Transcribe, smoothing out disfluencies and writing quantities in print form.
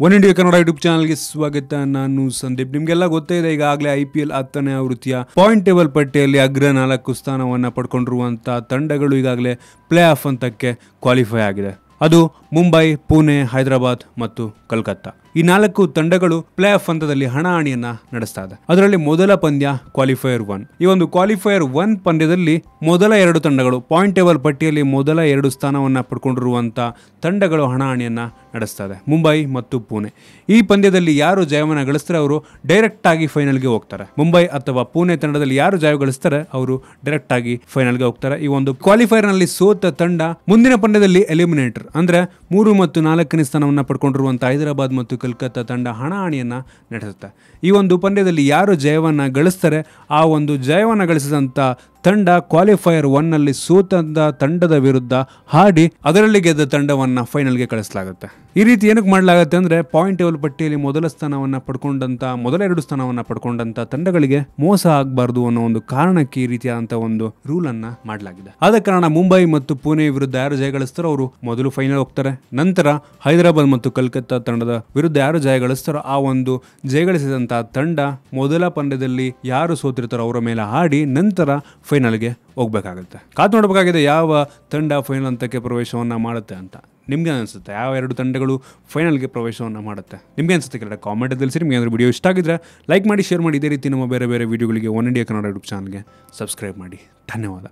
One India Kannada YouTube ಚಾನಲ್ಗೆ ಸ್ವಾಗತ. ನಾನು ಸಂದೀಪ್. ನಿಮಗೆಲ್ಲ ಗೊತ್ತೇ ಇದೆ, ಈಗಾಗಲೇ IPL 10ನೇ ಆವೃತ್ತಿಯ ಪಾಯಿಂಟ್ ಟೇಬಲ್ ಪಟ್ಟಿಯಲ್ಲಿ ಅಗ್ರ 4 ಸ್ಥಾನವನ್ನು ಪಡ್ಕೊಂಡಿರುವಂತಹ ತಂಡಗಳು ಈಗಾಗಲೇ ಪ್ಲೇ ಆಫ್ ಹಂತಕ್ಕೆ ಕ್ವಾಲಿಫೈ ಆಗಿದೆ. ಅದು ಮುಂಬೈ, ಪುಣೆ, ಹೈದರಾಬಾದ್ ಮತ್ತು ಕೋಲ್ಕತ್ತಾ. ಈ 4 ತಂಡಗಳು ಪ್ಲೇ ಆಫ್ ಹಂತದಲ್ಲಿ ಹಣಾಹಣಿಯನ್ನ ನಡೆಸ್ತಾ ಇದೆ. ಅದರಲ್ಲಿ ಮೊದಲ ಪಂದ್ಯ ಕ್ವಾಲಿಫೈಯರ್ 1. ಈ ಒಂದು ಕ್ವಾಲಿಫೈಯರ್ 1 ಪಂದ್ಯದಲ್ಲಿ ಮೊದಲ 2 ತಂಡಗಳು ಪಾಯಿಂಟ್ ಟೇಬಲ್ ಪಟ್ಟಿಯಲ್ಲಿ ಮೊದಲ 2 ಸ್ಥಾನವನ್ನ ಪಡ್ಕೊಂಡಿರುವಂತಹ ತಂಡಗಳು ಹಣಾಹಣಿಯನ್ನ ನಡೆಸ್ತಾ ಇದೆ, ಮುಂಬೈ ಮತ್ತು ಪುಣೆ. ಈ ಪಂದ್ಯದಲ್ಲಿ ಯಾರು ಜಯವನ್ನು ಗಳಿಸ್ತಾರೆ ಅವರು ಡೈರೆಕ್ಟ್ ಆಗಿ ಫೈನಲ್ಗೆ ಹೋಗ್ತಾರೆ. ಮುಂಬೈ ಅಥವಾ ಪುಣೆ ತಂಡದಲ್ಲಿ ಯಾರು ಜಯ ಗಳಿಸ್ತಾರೆ ಅವರು ಡೈರೆಕ್ಟ್ ಆಗಿ ಫೈನಲ್ಗೆ ಹೋಗ್ತಾರೆ. ಈ ಒಂದು ಕ್ವಾಲಿಫೈಯರ್ ನಲ್ಲಿ ಸೋತ ತಂಡ ಮುಂದಿನ ಪಂದ್ಯದಲ್ಲಿ ಎಲಿಮಿನೇಟರ್ ಅಂದ್ರೆ 3 ಮತ್ತು 4ನೇ ಸ್ಥಾನವನ್ನ ಪಡ್ಕೊಂಡಿರುವಂತಹ ಹೈದರಾಬಾದ್ ಮತ್ತು ಕೋಲ್ಕತ್ತಾ ತಂಡ ಹಣಾಹಣಿಯನ್ನ ನಡೆಸುತ್ತೆ. ಈ ಒಂದು ಪಂದ್ಯದಲ್ಲಿ ಯಾರು ಜಯವನ್ನ ಗಳಿಸ್ತಾರೆ ಆ ಒಂದು ಜಯವನ್ನ ಗಳಿಸಿದಂತ ತಂಡ ಕ್ವಾಲಿಫೈಯರ್ 1 ನಲ್ಲಿ ಸೋತ ತಂಡದ ವಿರುದ್ಧ ಹಾಡಿ ಅದರಲ್ಲಿ ಗೆದ್ದ ತಂಡವನ್ನ ಫೈನಲ್ಗೆ ಕಳಿಸಲಾಗುತ್ತೆ. ಈ ರೀತಿ ಏನಕ್ಕೆ ಮಾಡಲಾಗುತ್ತೆ ಅಂದ್ರೆ ಪಾಯಿಂಟ್ ಟೇಬಲ್ ಪಟ್ಟಿಯಲ್ಲಿ ಮೊದಲ 2 ಸ್ಥಾನವನ್ನ ಪಡ್ಕೊಂಡಂತ ತಂಡಗಳಿಗೆ ಮೋಸ ಆಗಬಾರ್ದು ಅನ್ನೋ ಒಂದು ಕಾರಣಕ್ಕೆ ಈ ರೀತಿಯಾದಂತಹ ಒಂದು ರೂಲ್ ಅನ್ನ ಮಾಡಲಾಗಿದೆ. ಆದ ಕಾರಣ ಮುಂಬೈ ಮತ್ತು ಪುಣೆ ವಿರುದ್ಧ ಯಾರು ಜಯ ಗಳಿಸ್ತಾರೋ ಅವರು ಮೊದಲು ಫೈನಲ್ ಹೋಗ್ತಾರೆ. ನಂತರ ಹೈದರಾಬಾದ್ ಮತ್ತು ಕೋಲ್ಕತ್ತಾ ತಂಡದ ವಿರುದ್ಧ ಯಾರು ಜಯ ಗಳಿಸ್ತಾರೋ ಆ ಒಂದು ಜಯಗಳಿಸಿದಂತಹ ತಂಡ ಮೊದಲ ಪಂದ್ಯದಲ್ಲಿ ಯಾರು ಸೋತಿರ್ತಾರೋ ಅವರ ಮೇಲೆ ಆಡಿ ನಂತರ ಫೈನಲ್ಗೆ ಹೋಗ್ಬೇಕಾಗುತ್ತೆ. ಕಾದು ನೋಡಬೇಕಾಗಿದೆ ಯಾವ ತಂಡ ಫೈನಲ್ ಹಂತಕ್ಕೆ ಪ್ರವೇಶವನ್ನ ಮಾಡುತ್ತೆ ಅಂತ. ನಿಮ್ಗೆ ಅನಿಸುತ್ತೆ ಯಾವ 2 ತಂಡಗಳು ಫೈನಲ್ಗೆ ಪ್ರವೇಶವನ್ನು ಮಾಡುತ್ತೆ? ನಿಮ್ಗೆ ಅನಿಸುತ್ತೆ ಕೆಲ ಕಾಮೆಂಟ್ ತಿಳಿಸಿ. ನಿಮಗೆ ಏನಾದರೂ ವಿಡಿಯೋ ಇಷ್ಟ ಆಗಿದ್ರೆ ಲೈಕ್ ಮಾಡಿ, ಶೇರ್ ಮಾಡಿ. ಇದೇ ರೀತಿ ನಮ್ಮ ಬೇರೆ ಬೇರೆ ವಿಡಿಯೋಗಳಿಗೆ ಒನ್ ಇಂಡಿಯಾ ಕನ್ನಡ ಯೂಟ್ಯೂಬ್ ಚಾನಲ್ಗೆ ಸಬ್ಸ್ಕ್ರೈಬ್ ಮಾಡಿ. ಧನ್ಯವಾದ.